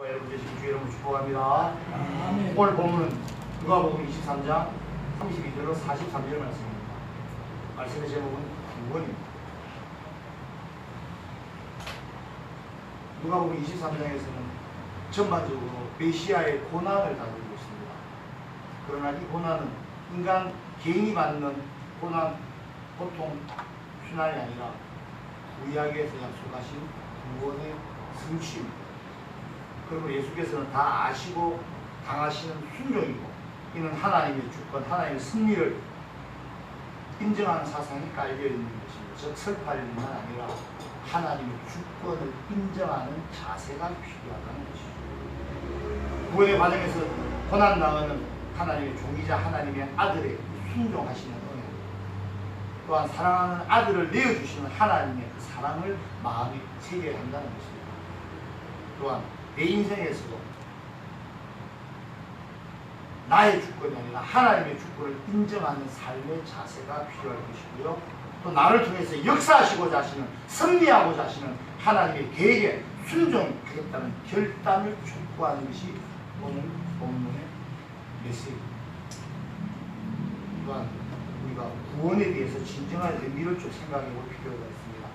여러분 되시길 주 여러분 축복합니다. 오늘 본문은 누가복음 23장 32절로 43절 말씀입니다. 말씀의 제목은 구원입니다. 누가복음 23장에서는 전반적으로 메시아의 고난을 다루고 있습니다. 그러나 이 고난은 인간 개인이 받는 고난, 보통 순환이 아니라 구약에서 약속하신 구원의 성취입니다. 그리고 예수께서는 다 아시고 당하시는 순종이고, 이는 하나님의 주권, 하나님의 승리를 인정하는 사상이 깔려있는 것입니다. 즉 설파일뿐만 아니라 하나님의 주권을 인정하는 자세가 필요하다는 것이죠. 구원의 과정에서 고난당하는 하나님의 종이자 하나님의 아들의 순종하시는 은혜, 또한 사랑하는 아들을 내어주시는 하나님의 그 사랑을 마음에 새겨야 한다는 것입니다. 또한 내 인생에서도 나의 주권이 아니라 하나님의 주권을 인정하는 삶의 자세가 필요할 것이고요. 또 나를 통해서 역사하시고자 하시는, 승리하고자 하시는 하나님의 계획에 순종하겠다는 결단을 촉구하는 것이 오늘 본문의 메시지입니다. 또한 우리가 구원에 대해서 진정한 의미를 좀 생각해 볼 필요가 있습니다.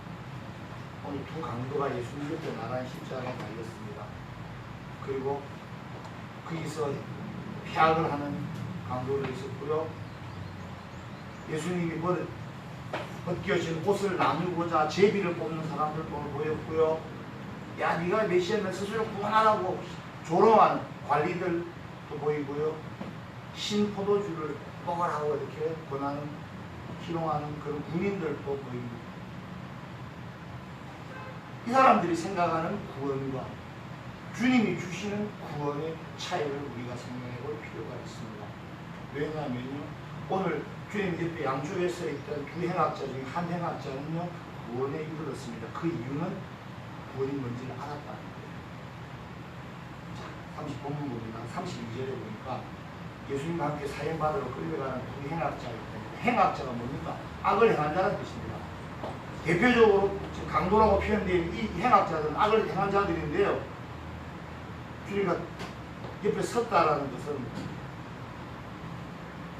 오늘 두 강도가 예수님 옆에 나란히 십자가에 달렸습니다. 그리고 거기서 폐악을 하는 강도를 있었고요. 예수님이 벗겨진 옷을 나누고자 제비를 뽑는 사람들 보였고요. 야, 네가 메시아면 스스로 구원하라고 조롱하는 관리들도 보이고요. 신 포도주를 먹으라고 이렇게 권하는, 희롱하는 그런 군인들도 보입니다. 이 사람들이 생각하는 구원과 주님이 주시는 구원의 차이를 우리가 생각해 볼 필요가 있습니다. 왜냐하면요, 오늘 주님 옆에 양쪽에 서 있던 두 행악자 중에 한 행악자는요, 구원에 이르렀습니다. 그 이유는 구원이 뭔지를 알았다는 거예요. 자, 30본문 봅니다. 32절에 보니까 예수님과 함께 사형받으러 끌려가는 두 행악자가 있습니다. 행악자가 뭡니까? 악을 행한 자라는 뜻입니다. 대표적으로 강도라고 표현된 이 행악자들은 악을 행한 자들인데요, 주님과 옆에 섰다라는 것은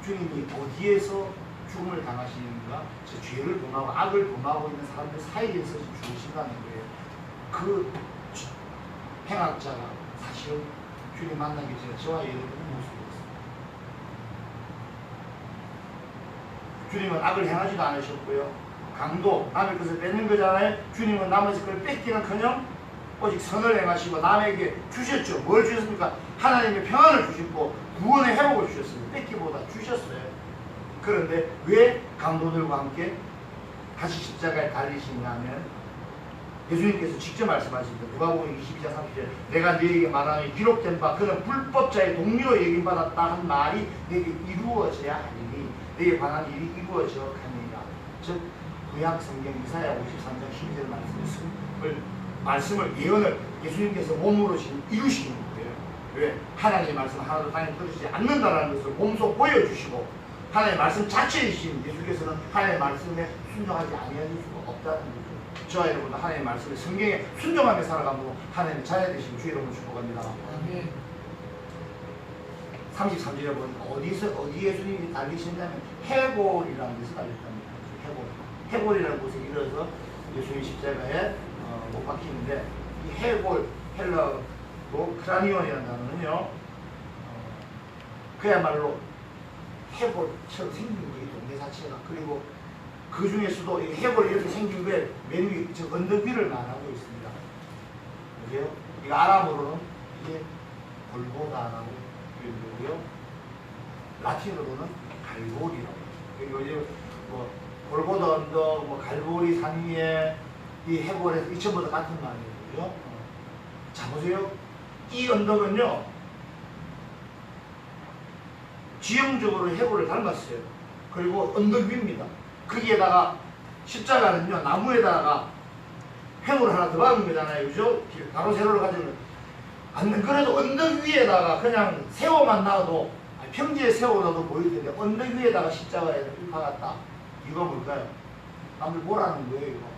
주님이 어디에서 죽음을 당하시는가, 저 죄를 범하고 악을 범하고 있는 사람들 사이에서 죽으신다는 거예요. 그 행악자가 사실은 주님 만나기 전에 저와 여러분의 모습이었습니다. 주님은 악을 행하지도 않으셨고요. 강도, 남의 것을 뺏는 거잖아요. 주님은 남의 것을 뺏기는커녕 오직 선을 행하시고 남에게 주셨죠. 뭘 주셨습니까? 하나님의 평안을 주셨고 구원의 회복을 주셨습니다. 뺏기보다 주셨어요. 그런데 왜 강도들과 함께 다시 십자가에 달리시냐면, 예수님께서 직접 말씀하십니다. 누가복음 22장 30절, 내가 너에게 말하니 기록된 바 그는 불법자의 동료로 여김받았다 한 말이 내게 이루어져야 하리니 내게 관한 일이 이루어져 가느니라. 즉 구약 성경 이사야 53장 12절 말씀을 예언을 예수님께서 몸으로 지금 이루시는 거예요. 왜? 하나님의 말씀 하나도 땅에 떨어지지 않는다는 것을 몸소 보여주시고, 하나님의 말씀 자체이신 예수께서는 하나님의 말씀에 순종하지 아니할 수가 없다는 거죠. 저와 여러분도 하나님의 말씀에, 성경에 순종하며 살아가므로 하나님의 자녀 되시는 주 여러분 축복합니다. 33절에 보면 어디 예수님이 달리셨냐면 해골이라는 데서 달렸답니다. 해골이라는 곳에 이르러서 예수님 십자가에 못 박히는데, 이 해골, 헬라어 크라니온이라는 단어는요, 그야말로 해골처럼 생긴 거예요, 동네 자체가. 그리고 그 중에서도 이 해골이 이렇게 생긴 거에 맨 위, 즉 언덕 위를 말하고 있습니다. 그래요? 이 아람어로는 이게 골고다라고 표현되고요, 라틴어로는 갈보리라고. 그리고 이제 뭐 골고다 언덕, 뭐 갈보리 산 위에 이 해골에서 이 전부 다 같은 말이에요. 자, 보세요. 이 언덕은요, 지형적으로 해골을 닮았어요. 그리고 언덕 위입니다. 거기에다가 십자가는요, 나무에다가 횡을 하나 더 박은 거잖아요. 그죠? 가로 세로를 가지고. 안 그래도 언덕 위에다가 그냥 세워만 놔도, 평지에 세워놔도 보일 텐데, 언덕 위에다가 십자가에 박았다. 이거 뭘까요? 남들 뭐라는 거예요, 이거?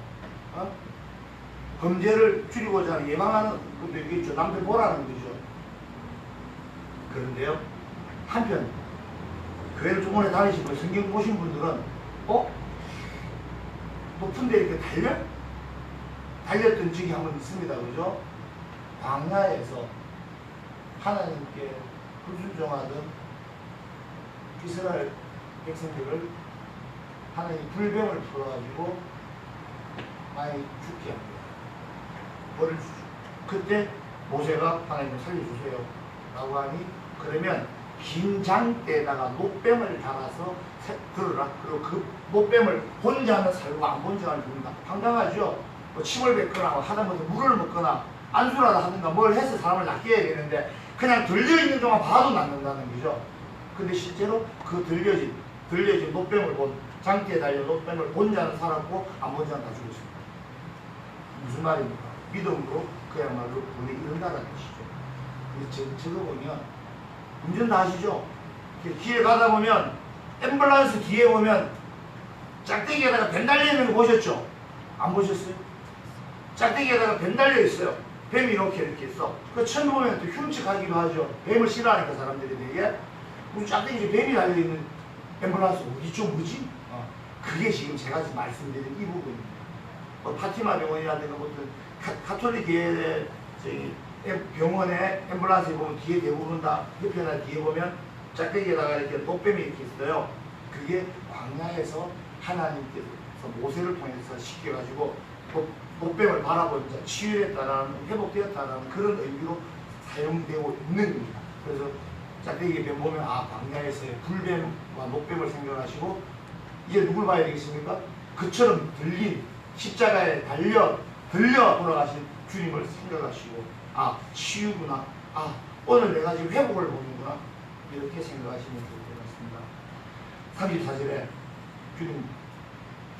범죄를 줄이고자 예방하는 것도 있겠죠. 남들 보라는 거죠. 그런데요, 한편 교회를 좀 오래 다니시고 성경 보신 분들은 높은 데 이렇게 달렸던 적이 한번 있습니다. 그죠? 광야에서 하나님께 불순종하던 이스라엘 백성들을 하나님이 불병을 풀어가지고 많이 죽게 합니다. 벌을 주죠. 그때 모세가 하나님 살려주세요 라고 하니, 그러면 긴 장대에다가 못뱀을 달아서 들어라. 그리고 그 못뱀을 본자는 살고 안 본자는 죽는다. 황당하죠? 뭐 침을 뱉거나 하다못해 물을 먹거나 안수라도 하든가 뭘 해서 사람을 낚여야 되는데 그냥 들려있는 동안 봐도 낚는다는 거죠. 근데 실제로 그 들려진 못뱀을 장대에 달린 못뱀을 본 자는 살았고 안 본 자는 다 죽었습니다. 무슨 말입니까? 믿음으로 그야말로 구원에 이른다는 것이죠. 저거 보면 운전 다 하시죠? 길에 가다 보면 앰뷸런스 뒤에 보면 짝대기에다가 뱀 달려있는 거 보셨죠? 안 보셨어요? 짝대기에다가 뱀 달려있어요. 뱀이 이렇게 있어. 그 처음 보면 또 흉측하기도 하죠. 뱀을 싫어하니까 사람들이 되게. 우리 짝대기에 뱀이 달려있는 앰뷸런스 어디 좀 뭐지? 그게 지금 제가 지금 말씀드린 이 부분입니다. 파티마 병원이라든가 어떤 가톨릭 교회 병원에 앰뷸런스에 보면 뒤에 대부분 다 옆에나 뒤에 보면 짝대기에다가 이렇게 못뱀이 이렇게 있어요. 그게 광야에서 하나님께서 모세를 통해서 시켜가지고 못뱀을 바라본 자 치유했다라는, 회복되었다라는 그런 의미로 사용되고 있는 겁니다. 그래서 짝대기에 뱀 보면 광야에서의 불뱀과 못뱀을 생각하시고 이제 누굴 봐야 되겠습니까? 그처럼 들린 십자가에 들려 돌아가신 주님을 생각하시고 치유구나, 오늘 내가 지금 회복을 보는구나, 이렇게 생각하시면 좋을 것 같습니다. 34절에 주님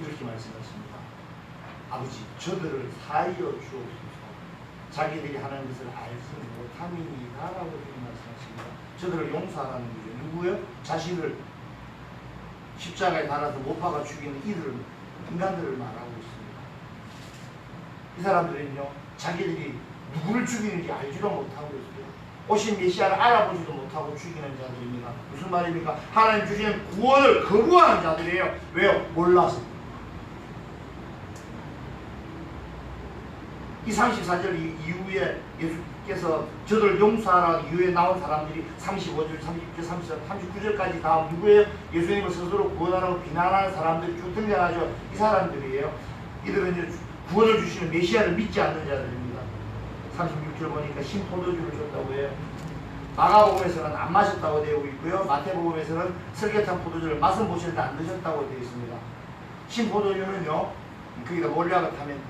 이렇게 말씀하십니다. 아버지, 저들을 사하여 주옵소서. 자기들이 하는 것을 알지 못함이니라 라고 주님 말씀하십니다. 저들을 용서하라는 거죠. 누구요? 자신을 십자가에 달아서 못 박아 죽이는 인간들을 말하고 있습니다. 이 사람들은요, 자기들이 누구를 죽이는지 알지도 못하고 있어요. 오신 메시아를 알아보지도 못하고 죽이는 자들입니다. 무슨 말입니까? 하나님 주시는 구원을 거부하는 자들이에요. 왜요? 몰라서. 이 34절 이후에 예수께서 저들 용서하라 이후에 나온 사람들이 35절, 36절, 34절, 39절까지 다음 누구예요? 예수님을 스스로 구원하라고 비난하는 사람들이 쭉 등장하죠. 이 사람들이에요. 이들은 이제 구원을 주시는 메시아를 믿지 않는 자들입니다. 36절 보니까 신포도주를 줬다고 해요. 마가복음에서는 안 마셨다고 되어 있고요. 마태복음에서는 설계탄 포도주를 맛은 보실 때 안 드셨다고 되어 있습니다. 신포도주는요, 거기다 몰약을 타면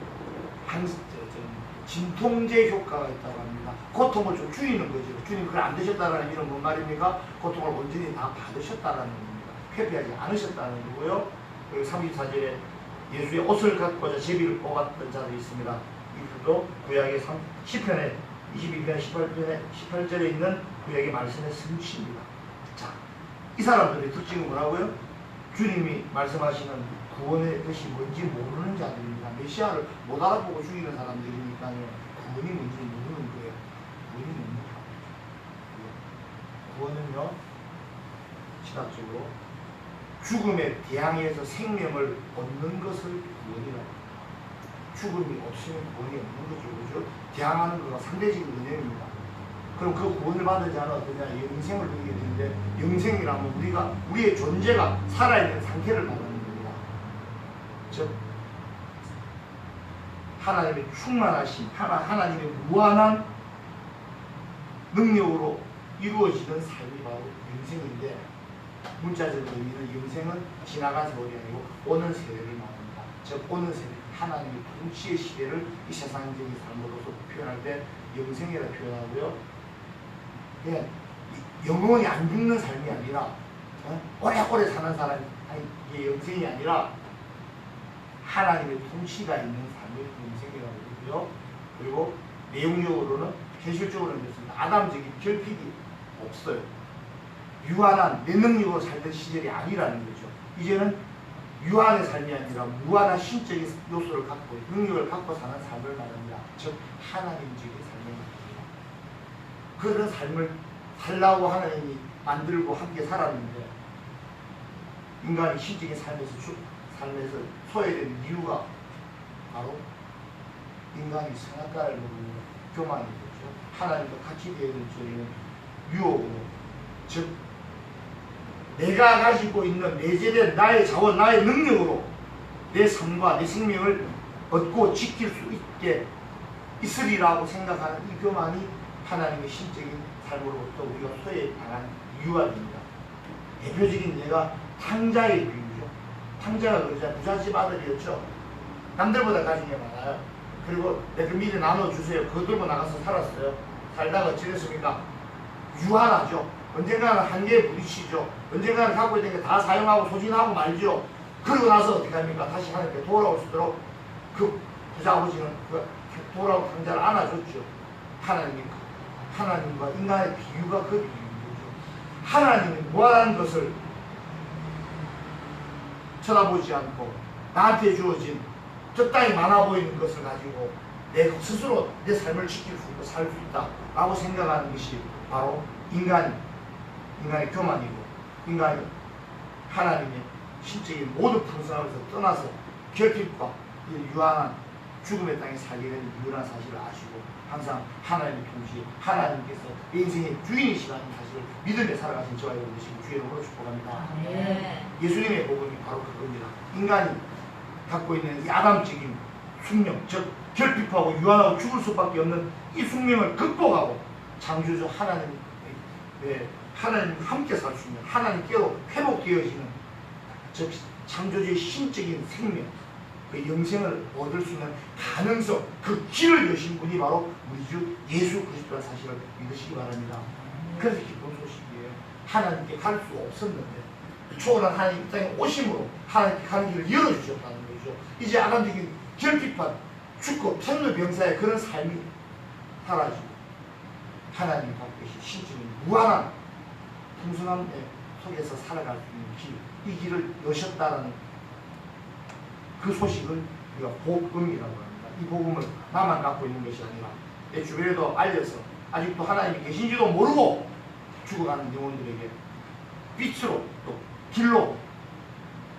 진통제 효과가 있다고 합니다. 고통을 좀 줄이는 거죠. 주님 그걸 안 드셨다는 의미는 뭔 말입니까? 고통을 온전히 다 받으셨다는 겁니다. 회피하지 않으셨다는 거고요. 그리고 34절에 예수의 옷을 갖고자 제비를 뽑았던 자도 있습니다. 이들도 구약의 10편에 22편 18절에 있는 구약의 말씀의 성취입니다. 자, 이 사람들의 특징은 뭐라고요? 주님이 말씀하시는 구원의 뜻이 뭔지 모르는 자들입니다. 메시아를 못 알아보고 죽이는 사람들이니까요. 구원이 뭔지 모르는 거예요. 구원이 뭡니까? 구원은요, 신학적으로 죽음에 대항해서 생명을 얻는 것을 구원이라고 합니다. 죽음이 없으면 구원이 없는 거죠. 그죠? 대항하는 것과 상대적인 은혜입니다. 그럼 그 구원을 받은 자는 어떠냐? 영생을 누리게 되는데, 영생이라면 우리의 존재가 살아있는 상태를 말하는 겁니다. 즉, 하나님의 충만하신, 하나님의 무한한 능력으로 이루어지는 삶이 바로 영생인데, 문자적인 의미는 영생은 지나간 세월이 아니고 오는 세대를 말합니다. 즉, 오는 세대, 하나님의 통치의 시대를 이 세상적인 삶으로서 표현할 때 영생이라 표현하고요. 예, 영원히 안 죽는 삶이 아니라 오래오래 사는 사람이 이게 영생이 아니라 하나님의 통치가 있는 삶을 영생이라고 그러고요. 그리고 내용적으로는 현실적으로는 그렇습니다. 아담적인 결핍이 없어요. 유한한 내 능력으로 살던 시절이 아니라는 거죠. 이제는 유한의 삶이 아니라 무한한 신적인 요소를 갖고 능력을 갖고 사는 삶을 말합니다. 즉 하나님적인 삶을 말합니다. 그런 삶을 살라고 하나님이 만들고 함께 살았는데 인간이 신적인 삶에서 소외된 이유가 바로 인간이 선악과를 먹는 교만이 되죠. 하나님과 같이 되어야 될 저희는 유혹으로, 즉 내가 가지고 있는 내재된 나의 자원, 나의 능력으로 내 삶과 내 생명을 얻고 지킬 수 있게 있으리라고 생각하는 이 교만이 하나님의 신적인 삶으로부터 우리가 소외당한 이유가 됩니다. 대표적인 예가 탕자의 비유죠. 탕자가 그러자 부잣집 아들이었죠. 남들보다 가진 게 많아요. 그리고 내가 미리 나눠주세요. 그거 들고 나가서 살았어요. 살다가 어찌됐습니까? 유한하죠. 언젠가는 한계에 부딪히죠. 언젠가는 갖고 있는 게 다 사용하고 소진하고 말죠. 그러고 나서 어떻게 합니까? 다시 하나님께 돌아올 수 있도록 그 부자 아버지는 그 돌아온 탕자를 안아줬죠. 하나님과 인간의 비유가 그 비유죠. 하나님이 무한한 것을 쳐다보지 않고 나한테 주어진 적당히 많아 보이는 것을 가지고 내 스스로 내 삶을 지킬 수 있고 살 수 있다 라고 생각하는 것이 바로 인간의 교만이고, 인간이 하나님의 신적인 모든 풍성함에서 떠나서 결핍과 유한한 죽음의 땅에 살게 되는 유일한 사실을 아시고 항상 하나님의 통치, 하나님께서 내 인생의 주인이시라는 사실을 믿음에 살아가신 저와 여러분 되시고 주의 이름으로 축복합니다. 예수님의 복음이 바로 그겁니다. 인간이 갖고 있는 이 아담적인 숙명, 즉 결핍하고 유한하고 죽을 수밖에 없는 이 숙명을 극복하고 창조주 하나님 함께 살 수 있는, 하나님께로 회복되어지는, 즉 창조주의 신적인 생명, 그 영생을 얻을 수 있는 가능성, 그 길을 여신 분이 바로 우리 주 예수 그리스도라는 사실을 믿으시기 바랍니다. 그래서 기쁜 소식이에요. 하나님께 갈 수 없었는데 초월한 하나님 땅에 오심으로 하나님께 가는 길을 열어주셨다는 거죠. 이제 아담적인 결핍한 죽고 천루병사의 그런 삶이 사라지고 하나님 갖고 계신 신적인 무한한 풍성함 속에서 살아갈 수 있는 길, 이 길을 여셨다는 그 소식을 우리가 복음이라고 합니다. 이 복음을 나만 갖고 있는 것이 아니라 내 주변에도 알려서 아직도 하나님이 계신지도 모르고 죽어가는 영혼들에게 빛으로 또 길로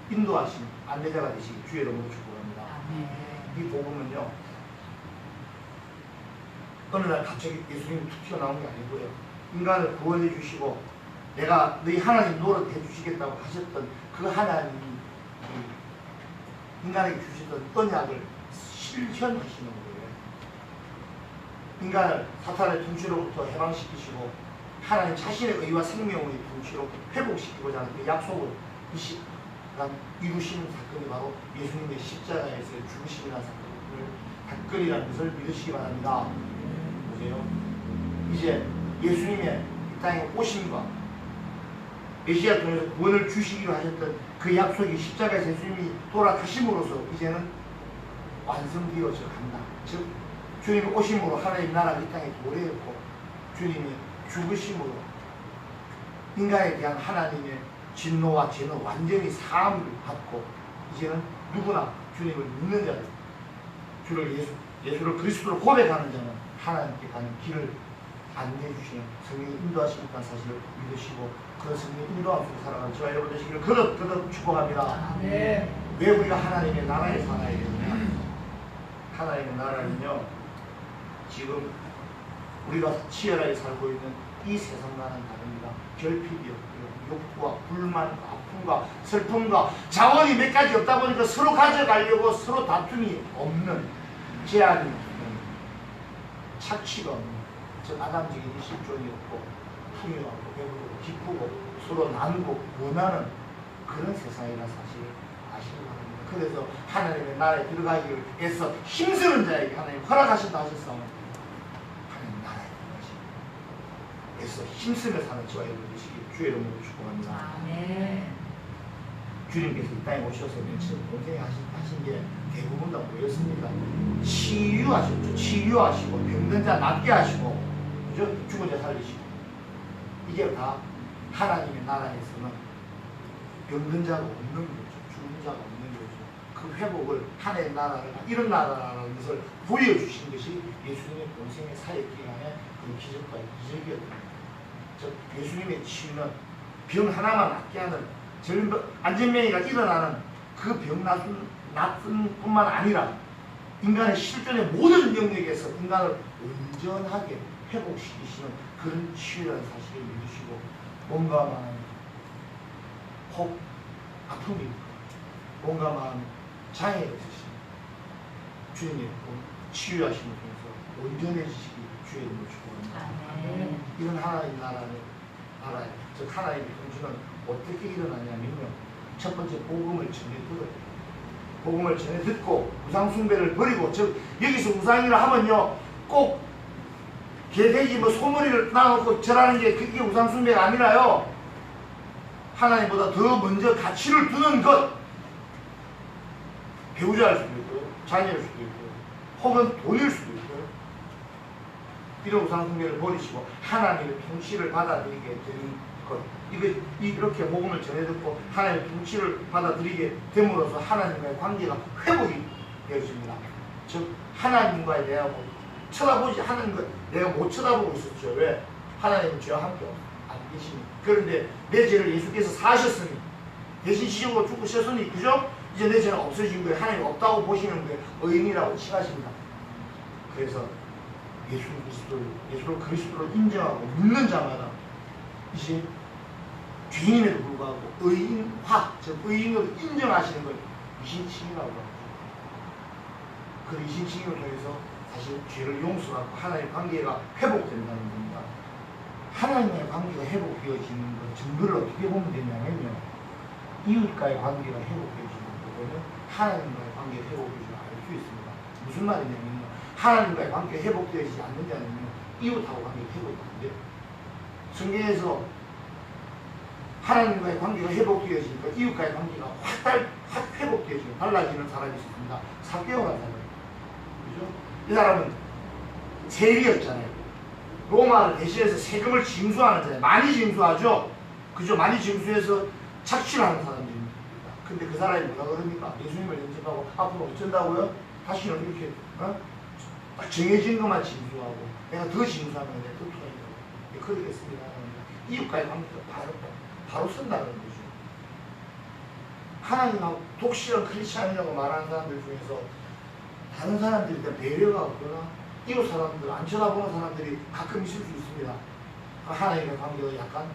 인도하신 안내자가 되시기 주의 이름으로 축복합니다. 이 복음은요, 어느 날 갑자기 예수님이 툭 튀어나온 게 아니고요, 인간을 구원해 주시고 내가 너희 하나님 노릇해 주시겠다고 하셨던 그 하나님이 인간에게 주시던 언약을 실현하시는 거예요. 인간을 사탄의 통치로부터 해방시키시고 하나님 자신의 의와 생명의 통치로 회복시키고자 하는 그 약속을 이루시는 사건이 바로 예수님의 십자가에서의 죽으심이라는 사건이라는 것을 믿으시기 바랍니다. 보세요. 이제 예수님의 이 땅에 오심과 메시아 통해서 구원을 주시기로 하셨던 그 약속이 십자가에서 예수님이 돌아가심으로써 이제는 완성되어져 간다. 즉 주님의 오심으로 하나님 나라가 이 땅에 도래했고 주님의 죽으심으로 인간에 대한 하나님의 진노와 죄는 완전히 사함을 받고 이제는 누구나 주님을 믿는 자들, 예수를 그리스도로 고백하는 자는 하나님께 가는 길을 안내해 주시는 성령이 인도하시겠다는 사실을 믿으시고 그 성령의 인도함 속에 살아가는 저와 여러분 되시기를 거듭 축복합니다. 왜 우리가 하나님의 나라에 살아야 되느냐? 하나님의 나라는요, 지금 우리가 치열하게 살고 있는 이 세상과는 다릅니다. 결핍이 없고요, 욕구와 불만과 아픔과 슬픔과 자원이 몇 가지 없다 보니까 서로 가져가려고 서로 다툼이 없는, 제한이 없는, 착취가 없는, 즉 아담적인 실존이 없고 풍요하고 배부르고 기쁘고 서로 나누고 원하는 그런 세상이라는 사실을 아시기 바랍니다. 그래서 하나님의 나라에 들어가기 위해서 힘쓰는 자에게 하나님 허락하신다 하셨사오니 하나님 나라에 들어가시고 그래서 힘쓰며 사는 저와 여러분 되시기 주의 이름으로 축복합니다. 주님께서 이 땅에 오셔서 며칠 공생에 하신 게 대부분 다 뭐였습니까? 치유하셨죠. 치유하시고 병든 자 낫게 하시고 죽은 자 살리시고, 이게 다 하나님의 나라에서는 병든 자가 없는 거죠. 죽은 자가 없는 거죠. 그 회복을 하나의 나라를 이런 나라라는 것을 보여주신 것이 예수님의 본생의 사역 기간의 그 기적과 이적이었던 즉 예수님의 치유는 병 하나만 낫게 하는 안전병이가 일어나는 그 병 낫은 뿐만 아니라 인간의 실존의 모든 영역에서 인간을 온전하게 회복시키시는 그런 치유라는 사실을 믿으시고 몸과 마음, 혹 아픔이 몸과 마음 장애가 있으신 주님의 치유하심을 통해서 온전해지시기 주의 이름으로 축복합니다. 이런 하나님 나라에 즉 하나님의 통치는 어떻게 일어나냐면요. 첫 번째 복음을 전해 들어요. 복음을 전해 듣고 우상숭배를 버리고 즉 여기서 우상이라 하면요 꼭 개돼지 뭐 소머리를 놔놓고 절하는 게 그게 우상숭배가 아니라요 하나님보다 더 먼저 가치를 두는 것 배우자일 수도 있고요 자녀일 수도 있고요 혹은 돈일 수도 있고요 이런 우상숭배를 버리시고 하나님의 통치를 받아들이게 되는 것 이렇게 복음을 전해 듣고 하나님의 통치를 받아들이게 됨으로써 하나님과의 관계가 회복이 되어집니다. 즉 하나님과의 내가 쳐다보지 하나님과 내가 못 쳐다보고 있었죠. 왜? 하나님은 저와 함께 안 계시니. 그런데 내 죄를 예수께서 사하셨으니 대신 지적으로 죽으셨으니 그죠? 이제 내 죄는 없어진 거예요. 하나님 없다고 보시는 거예요. 의인이라고 칭하십니다. 그래서 예수 그리스도를 인정하고 믿는 자마다 이제 죄인임에도 불구하고 의인화, 즉 의인으로 인정하시는 걸 이신칭이라고 합니다. 그 이신칭을 통해서 사실 죄를 용서하고 하나님의 관계가 회복된다는 겁니다. 하나님의 관계가 회복되어지는 것 증거를 어떻게 보면 되냐면요. 이웃과의 관계가 회복되어지는 거고는 하나님과의 관계가 회복되어지는 걸 알 수 있습니다. 무슨 말이냐면요. 하나님과의 관계가 회복되어지지 않는 자는요. 이웃하고 관계가 회복이 안 돼요. 성경에서 하나님과의 관계가 회복되어지니까 이웃과의 관계가 확 회복되어지고 달라지는 사람이 있습니다. 삭개오라는 사람. 그죠? 이 사람은 세리였잖아요. 로마를 대신해서 세금을 징수하는 자예요. 많이 징수하죠? 그죠? 많이 징수해서 착취하는 사람들입니다. 근데 그 사람이 뭐라 그럽니까? 예수님을 영접하고 앞으로 어쩐다고요? 다시는 이렇게 딱 정해진 것만 징수하고 내가 더 징수하면 내가 더 토해요. 그러겠습니다. 이웃과의 관계가 바로 쓴다는 거죠. 하나님하고 독실한 크리스찬이라고 말하는 사람들 중에서 다른 사람들에 대한 배려가 없거나 이웃 사람들 안 쳐다보는 사람들이 가끔 있을 수 있습니다. 하나님의 관계가 약간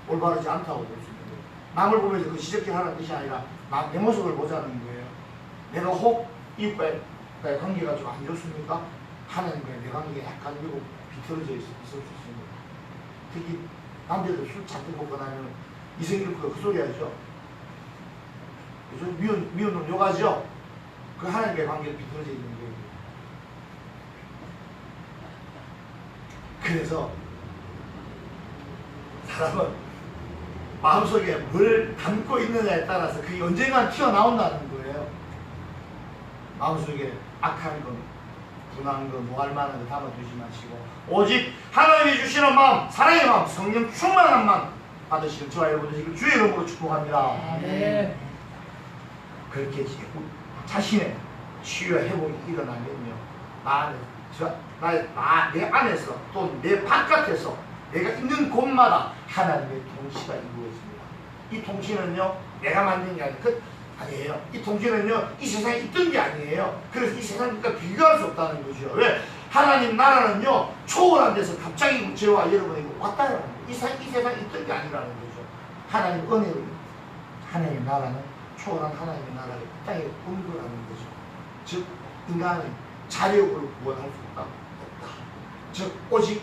올바르지 않다고 볼 수 있는 거예요. 남을 보면서 그 지적질하는 뜻이 아니라 내 모습을 보자는 거예요. 내가 혹 이웃과의 관계가 좀 안 좋습니까? 하나님과의 내 관계가 약간 비틀어져 있을 수 있습니다. 특히 남자들 술 잔뜩 먹고 나면 이성일 그 소리 하죠. 그죠? 미운 놈 욕하죠? 그 하나님과의 관계가 비틀어져 있는 거예요. 그래서 사람은 마음속에 뭘 담고 있느냐에 따라서 그게 언젠가 튀어나온다는 거예요. 마음속에 악한 것, 분한 것, 뭐할 만한 거 담아두지 마시고 오직 하나님이 주시는 마음, 사랑의 마음, 성령 충만한 마음 받으시는 저와 여러분 되시길 주의 이름으로 축복합니다. 네. 그렇게 자신의 치유와 회복이 일어나면요. 내 안에서 또 내 바깥에서 내가 있는 곳마다 하나님의 통치가 이루어집니다. 이 통치는요 내가 만든 게 아니에요. 이 통치는요 이 세상에 있던 게 아니에요. 그래서 이 세상과 비교할 수 없다는 거죠. 왜? 하나님 나라는요 초월한 데서 갑자기 저와 여러분에게 왔다는 거예요. 이 세상에 있던 게 아니라는 거죠. 하나님 은혜로 하나님의 나라는 초월한 하나님의 나라를 땅에 온 거라는 거죠. 즉 인간은 자력으로 구원할 수 없다. 즉 오직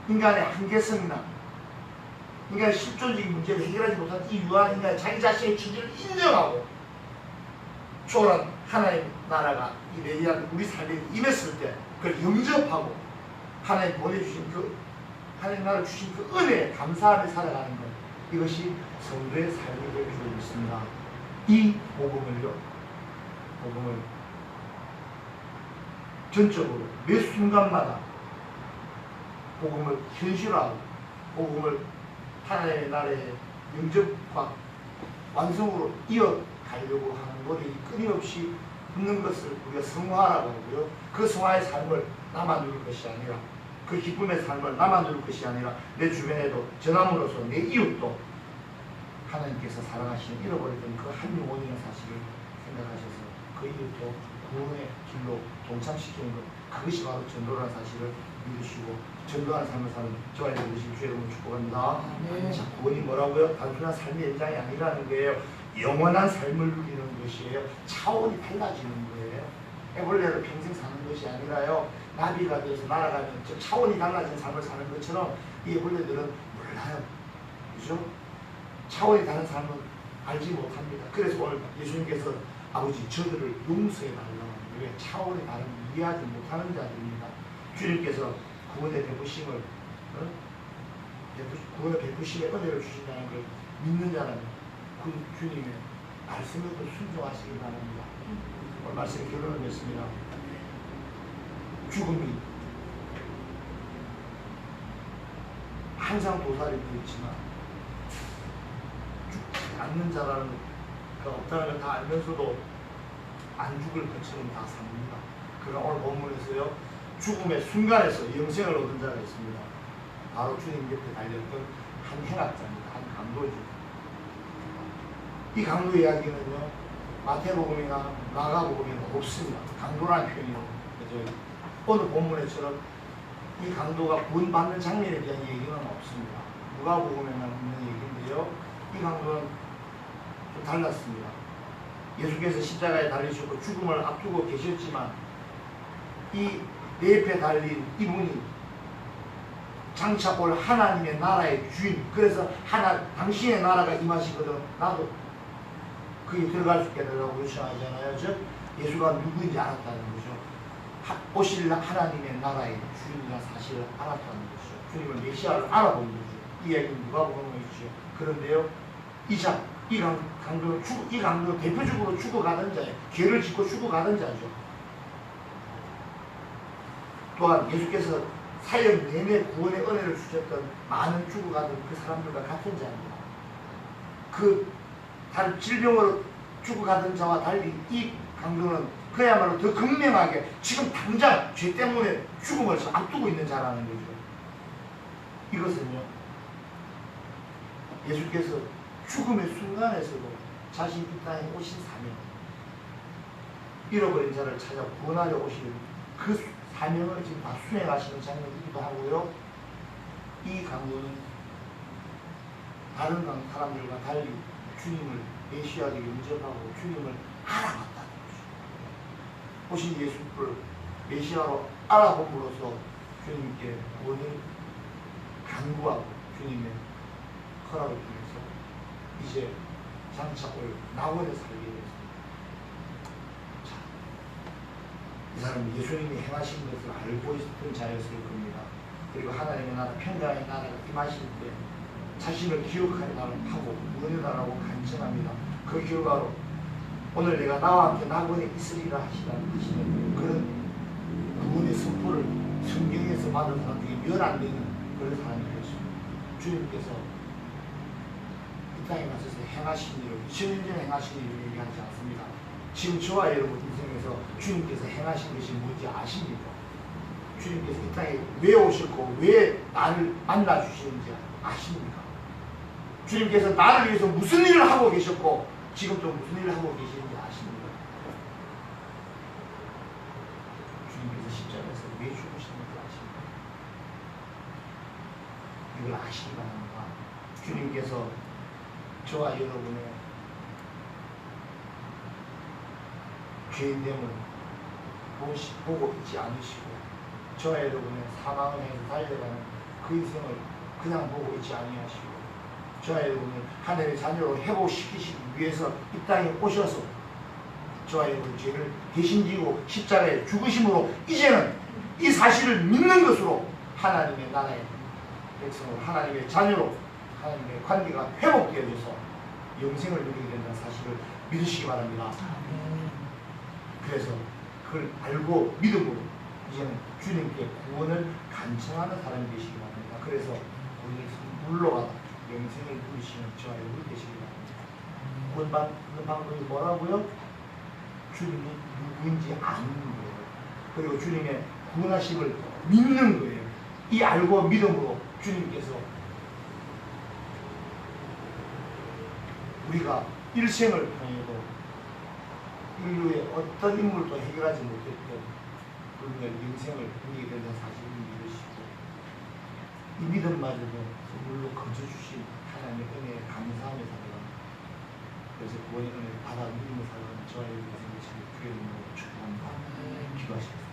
인간의 한계성이나 인간의 실존적인 문제를 해결하지 못한 이 유한 인간이 자기 자신의 처지를 인정하고 초월한 하나님 나라가 이 레이한 우리 삶에 임했을 때 그걸 영접하고 하나님 보내주신 그 하나님 나라를 주신 그 은혜에 감사하며 살아가는 것, 이것이 성도의 삶이 될 줄 믿습니다. 이 복음을 전적으로 매 순간마다 복음을 현실화하고 복음을 하나님의 나라의 영접과 완성으로 이어가려고 하는 노력이 끊임없이 있는 것을 우리가 성화라고 하고요. 그 성화의 삶을 나만 누릴 것이 아니라, 그 기쁨의 삶을 나만 누릴 것이 아니라 내 주변에도 전함으로써 내 이웃도 하나님께서 사랑하시는 잃어버렸던 그 한 영혼이라는 사실을 생각하셔서 그 이웃도 구원의 길로 동참시키는 것, 그것이 바로 전도라는 사실을 믿으시고 전도하는 삶을 사는 저와 여러분이 주의 이름으로 축복합니다. 자, 구원이 뭐라고요? 단순한 삶의 연장이 아니라는 거예요. 영원한 삶을 누리는 것이에요. 차원이 달라지는 거예요. 애벌레로 평생 사는 것이 아니라요, 나비가 되어서 날아가면 저 차원이 달라진 삶을 사는 것처럼 이 애벌레들은 몰라요. 그죠? 차원이 다른 삶은 알지 못합니다. 그래서 오늘 예수님께서 아버지 저들을 용서해 달라고 합니다. 왜? 차원이 다른 이해하지 못하는 자들입니다. 주님께서 구원의 베푸심을 구원의 베푸심의 은혜를 주신다는 걸 믿는 자라면 그 주님의 말씀에도 순종하시기 바랍니다. 오늘 말씀의 결론을 맺습니다. 죽음이 항상 도살이 되었지만 죽지 않는 자라는 그 없다는 걸 다 알면서도 안 죽을 것처럼 다 삽니다. 그러나 오늘 본문에서요, 죽음의 순간에서 영생을 얻은 자가 있습니다. 바로 주님 옆에 달렸던 한 행악자입니다. 한 강도죠. 이 강도 이야기는요, 마태복음이나 마가복음에는 없습니다. 강도라는 표현이 그죠? 오늘 본문에처럼 이 강도가 구원받는 장면에 대한 얘기는 없습니다. 누가복음에만 있는 얘기인데요, 이 강도는 좀 달랐습니다. 예수께서 십자가에 달리셨고 죽음을 앞두고 계셨지만 이 내 옆에 달린 이분이 장차 올 하나님의 나라의 주인, 그래서 당신의 나라가 임하시거든 나도 거기 들어갈 수 있게 해달라고 요청하잖아요. 즉 예수가 누구인지 알았다는 거죠. 오실 하나님의 나라의 주인이라는 사실을 알았다는 거죠. 주님을 메시아를 알아본 거죠. 이 얘기는 누가복음에 있죠. 그런데요, 이 강도는 대표적으로 죽어가던 자예요. 죄를 짓고 죽어가던 자죠. 또한 예수께서 사역 내내 구원의 은혜를 주셨던 많은 죽어가던 그 사람들과 같은 자입니다. 그 다른 질병으로 죽어가던 자와 달리 이 강도는 그야말로 더 극명하게 지금 당장 죄 때문에 죽음을 앞두고 있는 자라는 거죠. 이것은요, 예수께서 죽음의 순간에서도 자신 이 땅에 오신 사명, 잃어버린 자를 찾아 구원하려 오신 그 사명을 지금 다 수행하시는 장면이기도 하고요. 이 강도는 다른 사람들과 달리 주님을 메시아로 영접하고 주님을 알아봤다는 거죠. 오신 예수를 메시아로 알아봄으로써 주님께 구원을 간구하고 주님의 허락을 통해서 이제 장차 올 낙원에 살게 됐습니다. 이 사람은 예수님이 행하신 것을 알고 있었던 자였을 겁니다. 그리고 하나님의 나라, 평강의 나라가 임하실 때 자신을 기억하라고 하고 구원해달라고 간청합니다. 그 결과로 오늘 내가 나와 함께 낙원에 있으리라 하시는 그런 구원의 선포를 성경에서 받은 사람들이 몇 안 되는 그런 사람이 되었습니다. 주님께서 이 땅에 가셔서 행하신 일을, 2000년 전에 행하신 일을 얘기하지 않습니다. 지금 저와 여러분 인생에서 주님께서 행하신 것이 뭔지 아십니까? 주님께서 이 땅에 왜 오셨고 왜 나를 만나주시는지 아십니까? 주님께서 나를 위해서 무슨 일을 하고 계셨고 지금 또 무슨 일을 하고 계시는지 아십니까? 주님께서 십자가에서 왜 죽으시는지 아십니까? 이걸 아시기 바랍니다. 주님께서 저와 여러분의 죄인됨을 보고 있지 않으시고 저와 여러분의 사망을 향해서 달려가는 그 인생을 그냥 보고 있지 아니하시고 저와 여러분을 하나님의 자녀로 회복시키시기 위해서 이 땅에 오셔서 저와 여러분의 죄를 대신 지고 십자가에 죽으심으로 이제는 이 사실을 믿는 것으로 하나님의 나라의 백성으로 하나님의 자녀로 하나님의 관계가 회복되어져서 영생을 누리게 된다는 사실을 믿으시기 바랍니다. 그래서 그걸 알고 믿음으로 이제는 주님께 구원을 간청하는 사람이 되시기 바랍니다. 그래서 우리 물러가다 영생을 누리시는 저와 여러분 되시기 바랍니다. 구원받는 방법이 뭐라고요? 주님이 누구인지 아는 거예요. 그리고 주님의 구원하심을 믿는 거예요. 이 알고 믿음으로 주님께서 우리가 일생을 통해도 인류의 어떤 인물도 해결하지 못했던 우리의 인생을 보게 되는 사실을 믿으시고 이 믿음마저도 선물로 거저주신 하나님의 은혜에 감사하며 살아갑니다. 그래서 구원의 은혜를 받아 믿음을 살아가는 저와 여러분의 생을 주의 이름으로 축복합니다. 기도하시겠습니다.